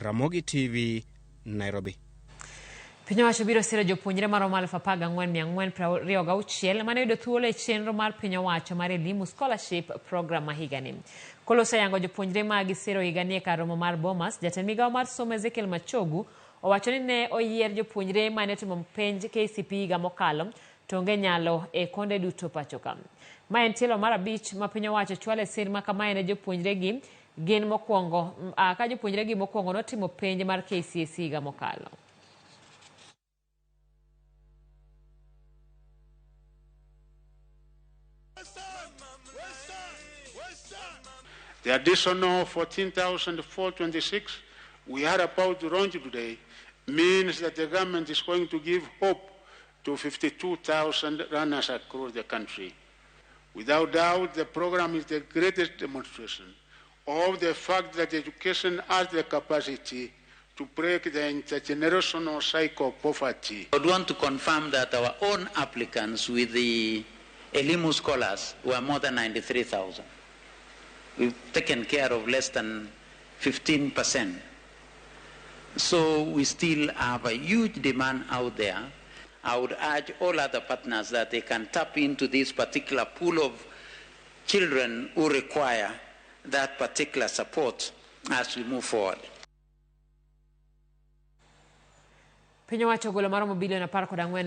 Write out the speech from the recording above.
Ramogi TV, Nairobi. Piny owacho biro siro jopuonjre maromo 14,426 mane yudo thuolo e chenro mar piny owacho mar Elimu Scholarship program ma higani. Koloso yango jopuonjre ma gisiro higani e kar romo mar Bomas, jatend migawo mar somo Ezekiel Machogu owacho ni ne oyier jopuonjre mane timo penj KCPE higa mokalo to onge nyalo e konde duto pacho ka. Ma en tielo mar 5 ma piny owacho chwale sir ma kamae ne jopuonjre gi gin mokwongo ka jopuonjre gi mokwongo notimo penj mar KCSE higa mokalo. The additional 14,426 we are about to launch today means that the government is going to give hope to 52,000 runners across the country. Without doubt, the program is the greatest demonstration of the fact that education has the capacity to break the intergenerational cycle of poverty. I would want to confirm that our own applicants with the Elimu scholars were more than 93,000. We've taken care of less than 15%. So we still have a huge demand out there. I would urge all other partners that they can tap into this particular pool of children who require that particular support as we move forward. Piny owacho golo maromo bilion 14